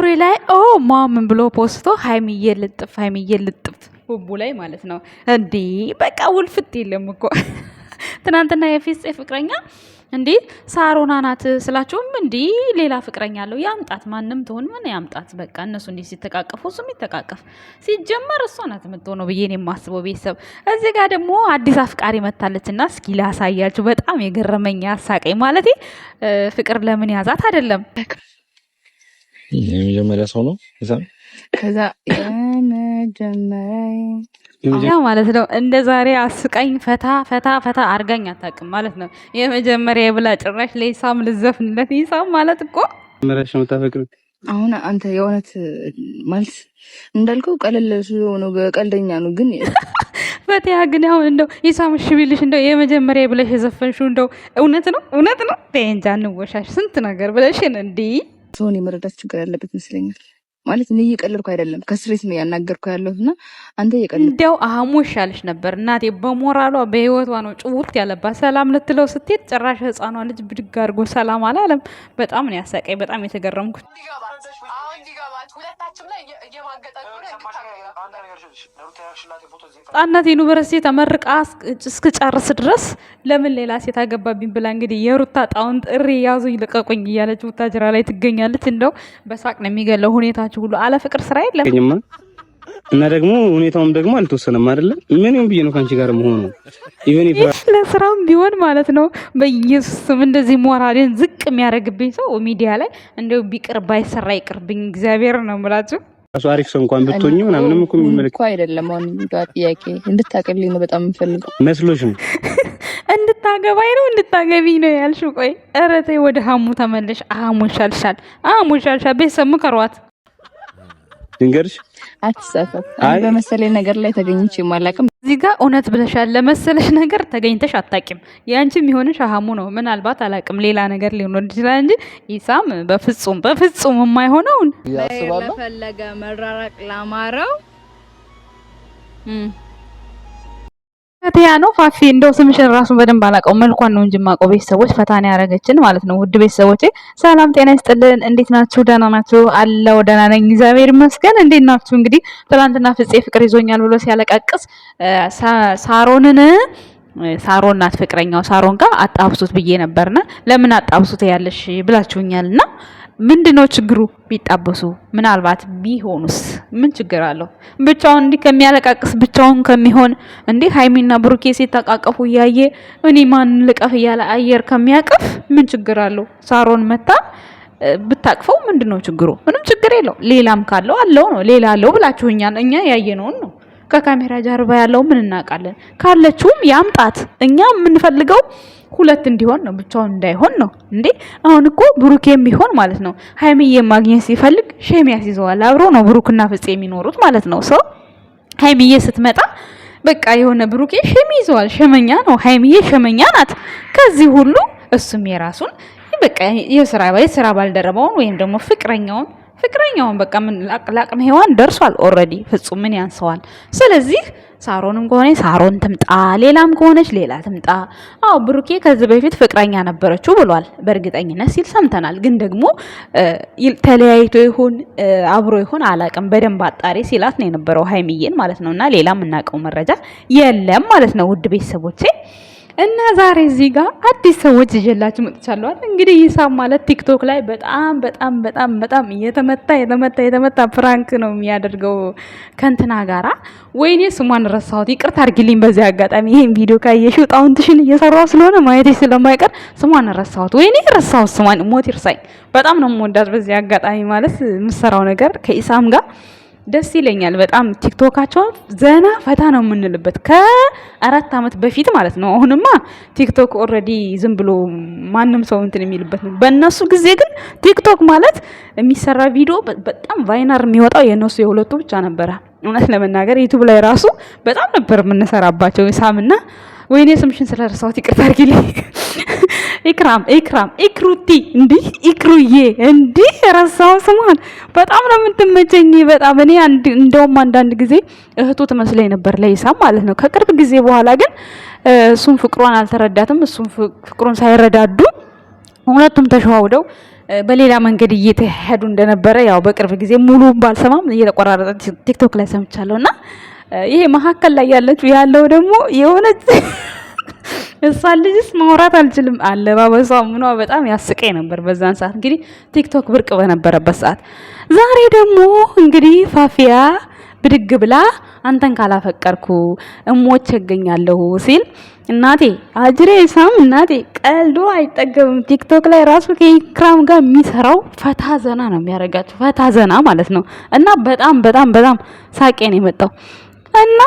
ስቶሪ ላይ ማምን ብሎ ፖስቶ ሀይሚዬ ልጥፍ ቡቡ ላይ ማለት ነው እንዴ። በቃ ውልፍት የለም እኮ ትናንትና የፊስ ፍቅረኛ እንዴ ሳሮና ናት ስላቸውም እንዴ ሌላ ፍቅረኛ አለው ያምጣት፣ ማንም ትሆን ምን ያምጣት። በቃ እነሱ እንዲህ ሲተቃቀፉ እሱም ይተቃቀፍ። ሲጀመር እሷ ናት የምትሆነው ብዬ ነው የማስበው። ቤተሰብ እዚህ ጋር ደግሞ አዲስ አፍቃሪ መታለችና እስኪ ላሳያችሁ። በጣም የገረመኝ አሳቀኝ ማለት ፍቅር ለምን ያዛት አይደለም የመጀመሪያ ሰው ነው ከዛ ያ ማለት ነው። እንደ ዛሬ አስቀኝ ፈታ አርጋኝ አታውቅም ማለት ነው። የመጀመሪያ የብላ ጭራሽ ለኢሳም ልዘፍንለት። ኢሳም ማለት እኮ መረሽ ነው ታፈቅሩ። አሁን አንተ የእውነት ማለት እንዳልከው ቀለል ነው ቀልደኛ ነው ግን ፈቲያ ግን አሁን እንደው ኢሳም እሺ ቢልሽ እንደው የመጀመሪያ ብለሽ የዘፈንሽው እንደው እውነት ነው ተንጃ እንወሻሽ ስንት ነገር ብለሽን እንዴ ሰውን የመረዳት ችግር ያለበት ይመስለኛል። ማለት እኔ እየቀለድኩ አይደለም ከስትሬት ነው ያናገርኩ ያለሁትና አንተ እየቀለድኩ እንደው አህሙሽ ያለሽ ነበር። እናቴ በሞራሏ በህይወቷ ነው ጭውርት ያለባት። ሰላም ልትለው ስትሄድ ጭራሽ ህፃኗ ልጅ ብድግ አድርጎ ሰላም አላለም። በጣም ነው ያሳቀኝ። በጣም የተገረምኩት ጣናት ዩኒቨርሲቲ ተመርቃ እስክጨርስ ድረስ ለምን ሌላ ሴት አገባብኝ ብላ እንግዲህ የሩታ ጣውን ጥሪ ያዙ ይልቀቁኝ እያለች ቡታጅራ ላይ ትገኛለች። እንደው በሳቅ ነው የሚገለው ሁኔታችሁ ሁሉ። አለ ፍቅር ስራ የለም እና ደግሞ ሁኔታውም ደግሞ አልተወሰነም አይደለ? ምን ይሁን ብዬ ነው ካንቺ ጋር መሆኑ ለስራም ቢሆን ማለት ነው። በኢየሱስም እንደዚህ ሞራሌን ዝቅ የሚያደርግብኝ ሰው ሚዲያ ላይ እንደው ቢቅር ባይሰራ ይቅርብኝ። እግዚአብሔር ነው የምላችሁ። አሱ አሪፍ ሰው እንኳን ብትሆኚ ምናምንም እኮ የሚመልክ እኮ አይደለም። አሁን ጥያቄ እንድታቀልኝ ነው በጣም የምፈልገው መስሎሽ ነው እንድታገባኝ ነው እንድታገቢኝ ነው ያልሽው? ቆይ ኧረ ተይ ወደ ሀሙ ተመለሽ። ሀሙን ሻልሻል ቤተሰብ ምከሯት። ድንገርሽ አትሳሳት። በመሰለኝ ነገር ላይ ተገኝቼ ማላቅም እዚህ ጋር እውነት ብለሻል። ለመሰለሽ ነገር ተገኝተሽ አታቂም። ያንቺም የሆነሽ ሀሙ ነው ምናልባት አላቅም፣ ሌላ ነገር ሊሆን ይችላል እንጂ ኢሳም በፍጹም የማይሆነውን ለፈለገ መራራቅ ላማረው ፈቲያ ነው ፋፊ። እንደው ስምሽን ራሱን በደንብ አላውቀው፣ መልኳን ነው እንጂ የማውቀው። ቤተሰቦች ፈታን ያረገችን ማለት ነው። ውድ ቤተሰቦቼ ሰላም ጤና ይስጥልን። እንዴት ናችሁ? ደህና ናችሁ? አለው ደህና ነኝ እግዚአብሔር ይመስገን። እንዴት ናችሁ? እንግዲህ ትናንትና ፍፄ ፍቅር ይዞኛል ብሎ ሲያለቃቅስ ሳሮን ናት ፍቅረኛው፣ ሳሮን ጋር አጣብሱት ብዬ ነበርና ለምን አጣብሱት ያለሽ ብላችሁኛልና ምንድነው ችግሩ? ቢጣበሱ ምናልባት ቢሆኑስ ምን ችግር አለው? ብቻውን እንዲህ ከሚያለቃቅስ ብቻውን ከሚሆን እንዴ ሃይሚና ብሩኬ ሲተቃቀፉ እያየ እኔ ማን ልቀፍ እያለ አየር ከሚያቀፍ ምን ችግር አለው? ሳሮን መታ ብታቅፈው ምንድነው ችግሩ? ምንም ችግር የለው። ሌላም ካለው አለው ነው። ሌላ አለው ብላችሁኛል። እኛ ያየነውን ነው። ከካሜራ ጀርባ ያለው ምን እናውቃለን? ካለችውም ያምጣት። እኛ የምንፈልገው ሁለት እንዲሆን ነው፣ ብቻውን እንዳይሆን ነው። እንዴ አሁን እኮ ብሩኬም ቢሆን ማለት ነው ሃይሚዬ ማግኘት ሲፈልግ ሼም ያስይዘዋል። አብሮ ነው ብሩክና ፍፄ የሚኖሩት ማለት ነው። ሰው ሃይሚዬ ስትመጣ በቃ የሆነ ብሩኬ ሼም ይዘዋል። ሸመኛ ነው፣ ሃይሚዬ ሸመኛ ናት። ከዚህ ሁሉ እሱም የራሱን በቃ የስራ ባልደረባውን ወይም ደግሞ ፍቅረኛውን በቃ ምን ለአቅመ ሔዋን ደርሷል ኦልሬዲ። ፍጹም ምን ያንሰዋል? ስለዚህ ሳሮንም ከሆነ ሳሮን ትምጣ፣ ሌላም ከሆነች ሌላ ትምጣ። አዎ ብሩኬ ከዚህ በፊት ፍቅረኛ ነበረችው ብሏል በእርግጠኝነት ሲል ሰምተናል። ግን ደግሞ ተለያይቶ ይሁን አብሮ ይሁን አላቅም፣ በደንብ አጣሪ ሲላት ነው የነበረው ሃይሚዬን ማለት ነውና ሌላ የምናውቀው መረጃ የለም ማለት ነው። ውድ ቤተሰቦቼ እና ዛሬ እዚህ ጋር አዲስ ሰዎች ይዤላችሁ መጥቻለሁ። እንግዲህ ኢሳም ማለት ቲክቶክ ላይ በጣም የተመታ ፕራንክ ነው የሚያደርገው ከንትና ጋራ። ወይኔ ስሟን ረሳሁት፣ ይቅርታ አድርጊልኝ በዚህ አጋጣሚ። ይሄን ቪዲዮ ካየሽው ጣውንትሽን እየሰራው ስለሆነ ማየትሽ ስለማይቀር ስሟን ረሳሁት። ወይኔ ረሳሁት ስሟን፣ ሞት ይርሳኝ። በጣም ነው የምወዳት በዚህ አጋጣሚ ማለት የምሰራው ነገር ከኢሳም ጋር ደስ ይለኛል በጣም። ቲክቶካቸውን ዘና ፈታ ነው የምንልበት ከ4 አመት በፊት ማለት ነው። አሁንማ ቲክቶክ ኦልሬዲ ዝም ብሎ ማንም ሰው እንትን የሚልበት ነው። በእነሱ ጊዜ ግን ቲክቶክ ማለት የሚሰራ ቪዲዮ በጣም ቫይነር የሚወጣው የነሱ የሁለቱ ብቻ ነበረ። እውነት ለመናገር ዩቲዩብ ላይ ራሱ በጣም ነበር የምንሰራባቸው ኢሳምና ወይኔ ስምሽን ስለረሳሁት ይቅርታ አድርጊልኝ። ኢክሩቲ እንዲህ ኢክሩዬ እንዲህ ረሳው ስሟን። በጣም ነው የምትመቸኝ በጣም። እኔ እንደውም አንዳንድ ጊዜ እህቱ ትመስለኝ ነበር ለኢሳም ማለት ነው። ከቅርብ ጊዜ በኋላ ግን እሱም ፍቅሯን አልተረዳትም፣ እሱም ፍቅሩን ሳይረዳዱ ሁለቱም ተሸዋውደው በሌላ መንገድ እየተሄዱ እንደነበረ ያው በቅርብ ጊዜ ሙሉን ባልሰማም እየተቆራረጠ ቲክቶክ ላይ ሰምቻለሁና ይሄ መሀከል ላይ ያለው ደግሞ የሆነች እሷ ልጅስ ማውራት አልችልም። አለባበሷ ምኗ በጣም ያስቀኝ ነበር በዛን ሰዓት እንግዲህ ቲክቶክ ብርቅ በነበረበት ሰዓት። ዛሬ ደግሞ እንግዲህ ፋፊያ ብድግ ብላ አንተን ካላፈቀርኩ እሞች እገኛለሁ ሲል እናቴ አጅሬ ሳም እናቴ ቀልዶ አይጠገብም። ቲክቶክ ላይ ራሱ ከኢክራም ጋር የሚሰራው ፈታ ዘና ነው የሚያደርጋቸው፣ ፈታ ዘና ማለት ነው። እና በጣም በጣም በጣም ሳቄ ነው የመጣው እና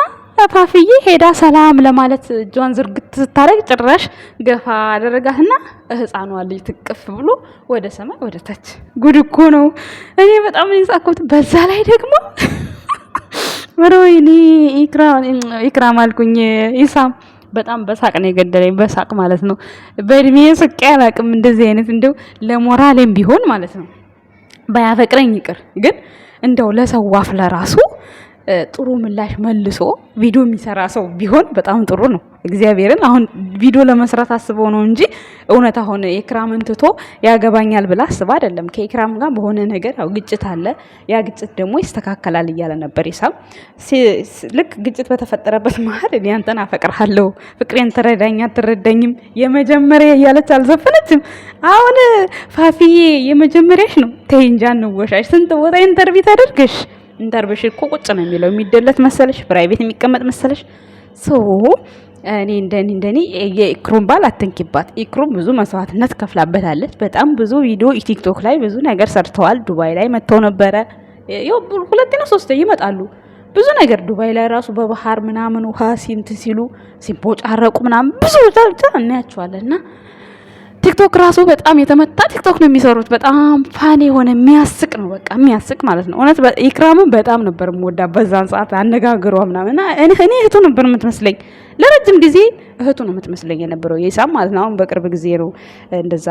ፋፊዬ ሄዳ ሰላም ለማለት እጇን ዝርግት ስታረግ ጭራሽ ገፋ አደረጋትና ህፃኗ ልጅ ትቅፍ ብሎ ወደ ሰማይ ወደ ታች። ጉድ እኮ ነው። እኔ በጣም ነው የሳቅሁት። በዛ ላይ ደግሞ ወይኔ ኢክራም አልኩኝ ኢሳም በጣም በሳቅ ነው የገደለኝ። በሳቅ ማለት ነው። በእድሜ ስቄ አላቅም እንደዚህ አይነት እንደው ለሞራሌም ቢሆን ማለት ነው ባያፈቅረኝ ይቅር፣ ግን እንደው ለሰዋፍ ለራሱ ጥሩ ምላሽ መልሶ ቪዲዮ የሚሰራ ሰው ቢሆን በጣም ጥሩ ነው። እግዚአብሔርን አሁን ቪዲዮ ለመስራት አስበው ነው እንጂ እውነት አሁን ኢክራምን ትቶ ያገባኛል ብላ አስባ አይደለም። ከኢክራም ጋር በሆነ ነገር ያው ግጭት አለ። ያ ግጭት ደግሞ ይስተካከላል እያለ ነበር ኢሳም። ልክ ግጭት በተፈጠረበት መሀል እኔ አንተን አፈቅርሃለሁ፣ ፍቅሬን ተረዳኝ አትረዳኝም የመጀመሪያ እያለች አልዘፈነችም። አሁን ፋፊዬ የመጀመሪያሽ ነው። ተይ እንጂ አንወሻሽ። ስንት ቦታ ኢንተርቪው ታደርገሽ ኢንተርቪው እኮ ቁጭ ነው የሚለው። የሚደለት መሰለሽ? ፕራይቬት የሚቀመጥ መሰለሽ? እኔ እንደኔ የኢክሩም ባል አትንኪባት። ኢክሩም ብዙ መስዋዕትነት ከፍላበታለች። በጣም ብዙ ቪዲዮ ቲክቶክ ላይ ብዙ ነገር ሰርተዋል። ዱባይ ላይ መጥተው ነበረ። ያው ሁለቴ ነው ሶስቴ ይመጣሉ። ብዙ ነገር ዱባይ ላይ ራሱ በባህር ምናምን ውሃ ሲሉ ሲቦጫረቁ ምናምን ብዙ ብቻ እናያቸዋለንና ቲክቶክ ራሱ በጣም የተመታ ቲክቶክ ነው የሚሰሩት። በጣም ፋኒ የሆነ የሚያስቅ ነው፣ በቃ የሚያስቅ ማለት ነው። እውነት ኢክራምን በጣም ነበር የምወዳት በዛን ሰዓት አነጋገሯ ምናምን። እኔ እህቱ ነበር የምትመስለኝ፣ ለረጅም ጊዜ እህቱ ነው የምትመስለኝ የነበረው የኢሳም ማለት ነው። አሁን በቅርብ ጊዜ ነው እንደዛ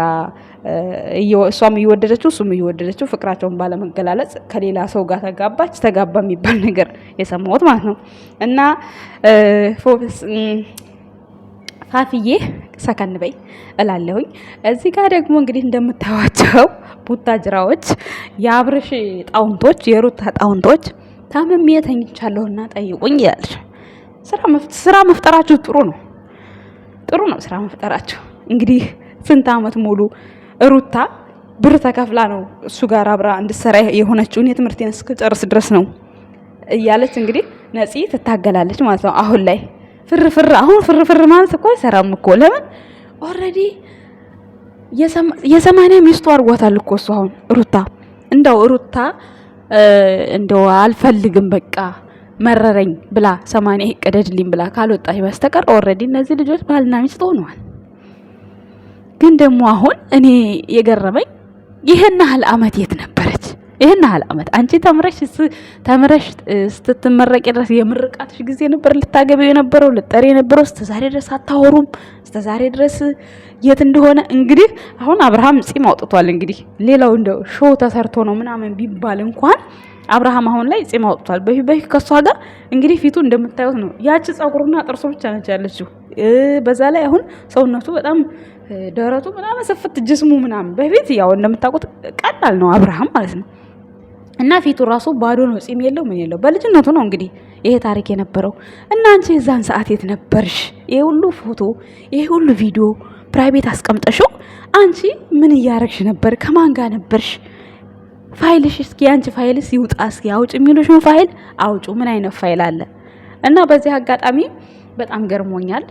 እሷም እየወደደችው እሱም እየወደደችው ፍቅራቸውን ባለመገላለጽ ከሌላ ሰው ጋር ተጋባ የሚባል ነገር የሰማሁት ማለት ነው። እና ፋፊዬ ሰከን በይ እላለሁኝ። እዚህ ጋር ደግሞ እንግዲህ እንደምታዩዋቸው ቡታጅራዎች የአብርሽ ጣውንቶች የሩታ ጣውንቶች ታምሜ ተኝቻለሁና ጠይቁኝ ይላል። ስራ መፍጠራችሁ ጥሩ ነው ስራ መፍጠራችሁ። እንግዲህ ስንት አመት ሙሉ ሩታ ብር ተከፍላ ነው እሱ ጋር አብራ እንድትሰራ የሆነችውን የትምህርቴን እስክጨርስ ድረስ ነው እያለች እንግዲህ ነፂ ትታገላለች ማለት ነው። አሁን ላይ ፍርፍር ማለት እኮ አይሰራም እኮ። ለምን ኦልሬዲ የሰማንያ ሚስቱ አድርጓታል እኮ እሱ። አሁን ሩታ እንደው አልፈልግም በቃ መረረኝ ብላ 80 ቀደድልኝ ብላ ካልወጣች በስተቀር ኦልሬዲ እነዚህ ልጆች ባልና ሚስት ሆነዋል። ግን ደግሞ አሁን እኔ የገረመኝ ይሄን ያህል አመት የት ነበረች? ይሄን ያህል አመት አንቺ ተምረሽ ስትመረቂ ድረስ የምርቃትሽ ጊዜ ነበር ልታገቢው የነበረው ልጠሪ የነበረው። እስከ ዛሬ ድረስ አታወሩም። እስከ ዛሬ ድረስ የት እንደሆነ እንግዲህ አሁን አብርሃም ጺም አውጥቷል። እንግዲህ ሌላው እንደው ሾው ተሰርቶ ነው ምናምን ቢባል እንኳን አብርሃም አሁን ላይ ጺም አውጥቷል። በፊት ከሷ ጋር እንግዲህ ፊቱ እንደምታዩት ነው። ያቺ ጸጉሩና ጥርሱ ብቻ ነች ያለችው። በዛ ላይ አሁን ሰውነቱ በጣም ደረቱ ምናምን ስፍት ጅስሙ ምናምን። በፊት ያው እንደምታውቁት ቀላል ነው አብርሃም ማለት ነው። እና ፊቱ ራሱ ባዶ ነው፣ ጺም የለው ምን የለው። በልጅነቱ ነው እንግዲህ ይሄ ታሪክ የነበረው። እና አንቺ የዛን ሰዓት የት ነበርሽ? ይሄ ሁሉ ፎቶ ይሄ ሁሉ ቪዲዮ ፕራይቬት አስቀምጠሽው አንቺ ምን እያረግሽ ነበር? ከማን ጋር ነበርሽ? ፋይልሽ እስኪ አንቺ ፋይልስ ይውጣ እስኪ አውጭ የሚሉሽ ነው ፋይል አውጩ። ምን አይነት ፋይል አለ? እና በዚህ አጋጣሚ በጣም ገርሞኛል።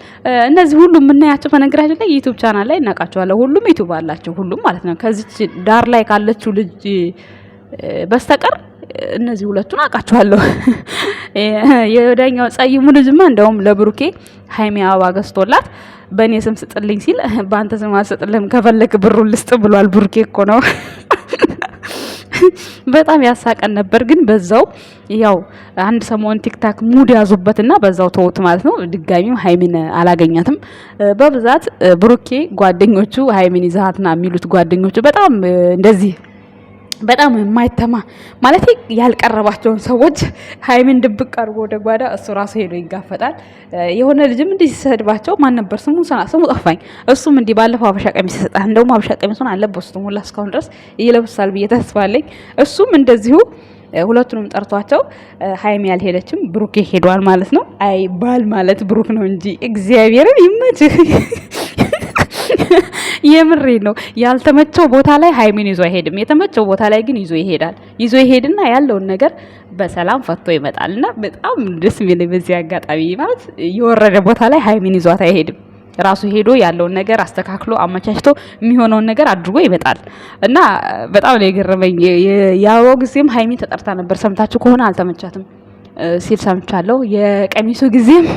እነዚህ ሁሉ የምናያቸው በነገራችን ላይ ዩቲዩብ ቻናል ላይ እናውቃቸዋለን። ሁሉም ዩቲዩብ አላቸው ሁሉም ማለት ነው። ከዚች ዳር ላይ ካለችው ልጅ በስተቀር እነዚህ ሁለቱን አውቃቸዋለሁ። የወዳኛው ጸይሙ ልጅማ እንደውም ለብሩኬ ሃይሚ አበባ ገዝቶላት በእኔ ስም ስጥልኝ ሲል በአንተ ስም አልሰጥልህም ከፈለክ ብሩን ልስጥ ብሏል። ብሩኬ እኮ ነው። በጣም ያሳቀን ነበር። ግን በዛው ያው አንድ ሰሞን ቲክታክ ሙድ ያዙበትና በዛው ተውት ማለት ነው። ድጋሚም ሃይሚን አላገኛትም። በብዛት ብሩኬ ጓደኞቹ ሃይሚን ይዛትና የሚሉት ጓደኞቹ በጣም እንደዚህ በጣም የማይተማ ማለት ያልቀረባቸውን ሰዎች ሃይሚን ድብቅ አድርጎ ወደ ጓዳ እሱ ራሱ ሄዶ ይጋፈጣል። የሆነ ልጅም እንዲህ ሲሰድባቸው ማን ነበር ስሙ ጠፋኝ። እሱም እንዲህ ባለፈው አበሻ ቀሚስ ይሰጣል። እንደውም አበሻ ቀሚሱን አለበሱትም ሁላ እስካሁን ድረስ ይለብሳል ብዬ ተስፋ አለኝ። እሱም እንደዚሁ ሁለቱንም ጠርቷቸው ሃይሚ ያልሄደችም ብሩክ ሄዷል ማለት ነው። አይ ባል ማለት ብሩክ ነው እንጂ እግዚአብሔርን ይመችህ። የምሬ ነው። ያልተመቸው ቦታ ላይ ሃይሚን ይዞ አይሄድም። የተመቸው ቦታ ላይ ግን ይዞ ይሄዳል። ይዞ ይሄድና ያለውን ነገር በሰላም ፈቶ ይመጣልና በጣም ደስ የሚለኝ በዚህ አጋጣሚ ማለት የወረደ ቦታ ላይ ሃይሚን ይዟት አይሄድም። ራሱ ሄዶ ያለውን ነገር አስተካክሎ አመቻችቶ የሚሆነውን ነገር አድርጎ ይመጣል እና በጣም ነው የገረመኝ። ያው ጊዜም ሃይሚን ተጠርታ ነበር፣ ሰምታችሁ ከሆነ አልተመቻትም ሲል ሰምቻለሁ። የቀሚሱ ጊዜም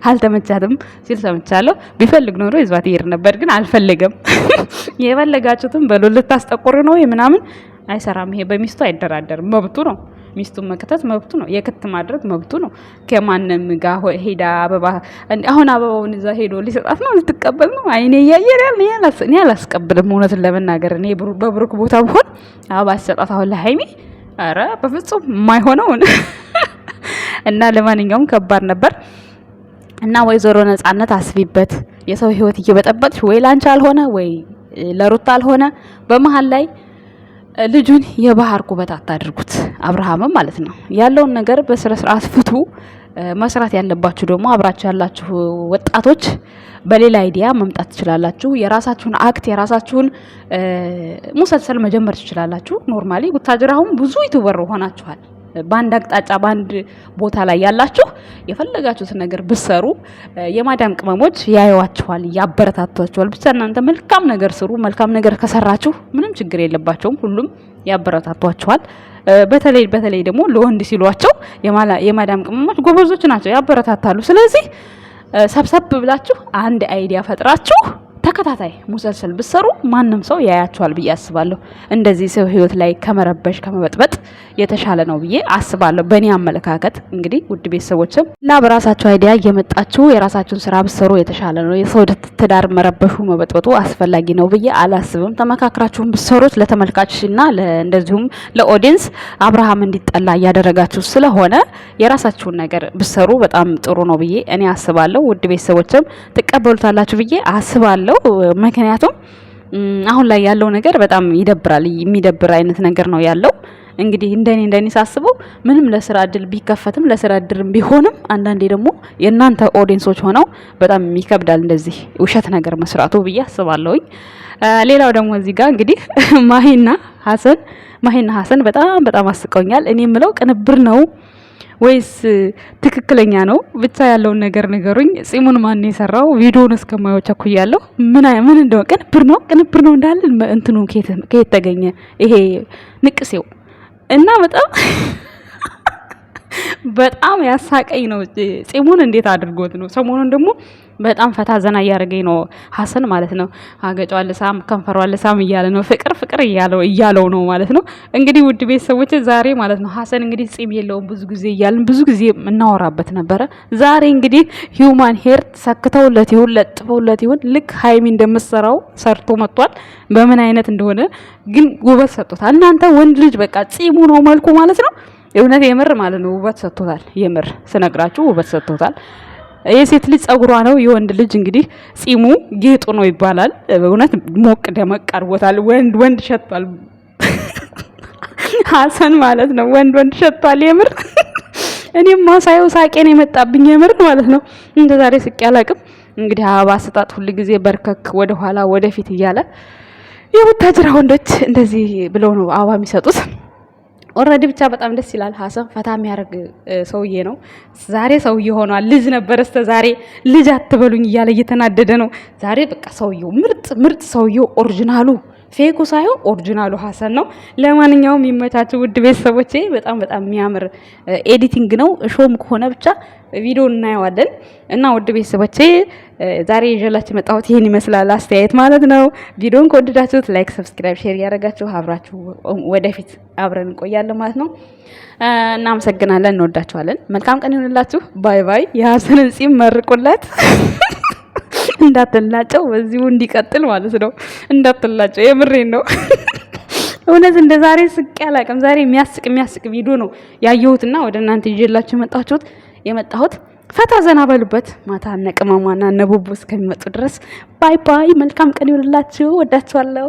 አልተመቻትም ሲል ሰምቻለሁ። ቢፈልግ ኖሮ ይዟት ይሄድ ነበር፣ ግን አልፈለገም። የፈለጋችሁትን በሉ ልታስጠቁሩ ነው ምናምን አይሰራም። ይሄ በሚስቱ አይደራደርም፣ መብቱ ነው። ሚስቱን መክተት መብቱ ነው። የክት ማድረግ መብቱ ነው። ከማንም ጋር ሄዳ አበባ አሁን አበባውን እዛ ሄዶ ሊሰጣት ነው ልትቀበል ነው። አይኔ ያየር እኔ አላስቀብልም። እውነትን ለመናገር እኔ በብሩክ ቦታ ብሆን አበባ ሲሰጣት አሁን ለሃይሚ ኧረ በፍጹም የማይሆነውን እና ለማንኛውም ከባድ ነበር እና ወይዘሮ ነጻነት አስቢበት። የሰው ህይወት እየበጠበጥሽ ወይ ላንቺ አልሆነ ወይ ለሩታ አልሆነ በመሃል ላይ ልጁን የባህር ኩበት አታድርጉት። አብርሃምም ማለት ነው ያለውን ነገር በስነ ስርዓት ፍቱ። መስራት ያለባችሁ ደግሞ አብራችሁ ያላችሁ ወጣቶች በሌላ አይዲያ መምጣት ትችላላችሁ። የራሳችሁን አክት የራሳችሁን ሙሰልሰል መጀመር ትችላላችሁ። ኖርማሊ ጉታጅራሁን ብዙ ዩቲዩበር ሆናችኋል። በአንድ አቅጣጫ በአንድ ቦታ ላይ ያላችሁ የፈለጋችሁትን ነገር ብትሰሩ የማዳም ቅመሞች ያዩዋችኋል፣ ያበረታቷችኋል። ብቻ እናንተ መልካም ነገር ስሩ። መልካም ነገር ከሰራችሁ ምንም ችግር የለባቸውም። ሁሉም ያበረታቷችኋል። በተለይ ደግሞ ለወንድ ሲሏቸው የማዳም ቅመሞች ጎበዞች ናቸው፣ ያበረታታሉ። ስለዚህ ሰብሰብ ብላችሁ አንድ አይዲያ ፈጥራችሁ ተከታታይ ሙሰልሰል ብትሰሩ ማንም ሰው ያያቸዋል ብዬ አስባለሁ። እንደዚህ ሰው ህይወት ላይ ከመረበሽ ከመበጥበጥ የተሻለ ነው ብዬ አስባለሁ በእኔ አመለካከት። እንግዲህ ውድ ቤተሰቦችም እና በራሳችሁ አይዲያ እየመጣችሁ የራሳችሁን ስራ ብትሰሩ የተሻለ ነው። የሰው ትዳር መረበሹ መበጥበጡ አስፈላጊ ነው ብዬ አላስብም። ተመካክራችሁን ብትሰሩት ለተመልካችና እንደዚሁም ለኦዲየንስ አብርሃም እንዲጠላ እያደረጋችሁ ስለሆነ የራሳችሁን ነገር ብትሰሩ በጣም ጥሩ ነው ብዬ እኔ አስባለሁ። ውድ ቤተሰቦችም ትቀበሉታላችሁ ብዬ አስባለሁ። ምክንያቱም አሁን ላይ ያለው ነገር በጣም ይደብራል። የሚደብር አይነት ነገር ነው ያለው። እንግዲህ እንደኔ ሳስበው ምንም ለስራ እድል ቢከፈትም ለስራ እድልም ቢሆንም አንዳንዴ ደግሞ የእናንተ ኦዲየንሶች ሆነው በጣም ይከብዳል እንደዚህ ውሸት ነገር መስራቱ ብዬ አስባለሁኝ። ሌላው ደግሞ እዚህ ጋር እንግዲህ ማሂና ሀሰን በጣም አስቀውኛል። እኔ የምለው ቅንብር ነው ወይስ ትክክለኛ ነው? ብቻ ያለውን ነገር ንገሩኝ። ጺሙን ማን የሰራው? ቪዲዮውን እስከማየው ቸኩያለሁ። ምን እንደው ቅንብር ነው እንዳለ እንትኑ ከየት ተገኘ ይሄ ንቅሴው? እና በጣም ያሳቀኝ ነው። ጺሙን እንዴት አድርጎት ነው? ሰሞኑን ደግሞ በጣም ፈታ ዘና እያደረገኝ ነው ሀሰን ማለት ነው። አገጫው ለሳም ከንፈሯ ለሳም እያለ ነው። ፍቅር እያለው ነው ማለት ነው። እንግዲህ ውድ ቤተሰቦች ዛሬ ማለት ነው ሀሰን እንግዲህ ጺም የለውም ብዙ ጊዜ እናወራበት ነበረ። ዛሬ እንግዲህ ሂውማን ሄር ሰክተውለት ይሁን ለጥፈውለት ይሁን ልክ ሃይሚ እንደምትሰራው ሰርቶ መጥቷል። በምን አይነት እንደሆነ ግን ውበት ሰጥቶታል። እናንተ ወንድ ልጅ በቃ ጺሙ ነው መልኩ ማለት ነው። እውነት የምር ማለት ነው ውበት ሰጥቶታል። የምር ስነግራችሁ ውበት ሰጥቶታል። የሴት ልጅ ጸጉሯ ነው፣ የወንድ ልጅ እንግዲህ ጺሙ ጌጡ ነው ይባላል። እውነት ሞቅ ደመቅ አድርጎታል። ወንድ ሸቷል ሀሰን ማለት ነው። ወንድ ሸቷል የምር። እኔም ማሳየው ሳቄን የመጣብኝ የምር ማለት ነው። እንደ ዛሬ ስቄ አላቅም። እንግዲህ አበባ ስጣት ሁሉ ጊዜ በርከክ ወደ ኋላ ወደፊት እያለ የወታደራ ወንዶች እንደዚህ ብለው ነው አበባ የሚሰጡት። ኦልሬዲ ብቻ በጣም ደስ ይላል። ሀሰን ፈታ የሚያደርግ ሰውዬ ነው። ዛሬ ሰውዬ ሆኗል። ልጅ ነበር እስከ ዛሬ ልጅ አትበሉኝ እያለ እየተናደደ ነው። ዛሬ በቃ ሰውዬው ምርጥ ሰውዬው ኦሪጂናሉ ፌኩ ሳይሆን ኦሪጂናሉ ሀሰን ነው። ለማንኛውም ይመቻችሁ ውድ ቤተሰቦቼ። በጣም የሚያምር ኤዲቲንግ ነው። ሾም ከሆነ ብቻ ቪዲዮ እናየዋለን እና ውድ ቤተሰቦቼ ዛሬ ይዤላችሁ መጣሁት ይሄን ይመስላል አስተያየት ማለት ነው። ቪዲዮን ከወደዳችሁት ላይክ፣ ሰብስክራይብ፣ ሼር ያደረጋችሁ አብራችሁ ወደፊት አብረን እንቆያለን ማለት ነው። እናመሰግናለን፣ እንወዳችኋለን። መልካም ቀን ይሁንላችሁ። ባይ ባይ። የሀሰንን ጺም መርቁለት እንዳትላጨው፣ በዚሁ እንዲቀጥል ማለት ነው። እንዳትላጨው፣ የምሬን ነው። እውነት እንደ ዛሬ ስቄ አላውቅም። ዛሬ የሚያስቅ ቪዲዮ ነው ያየሁትና ወደ እናንተ ይዤላችሁ የመጣሁት። ፈታ ዘና በሉበት። ማታ እነ ቅመሟና እነ ቡቡ እስከሚመጡ ድረስ ባይ ባይ። መልካም ቀን ይሁንላችሁ። ወዳችኋለሁ።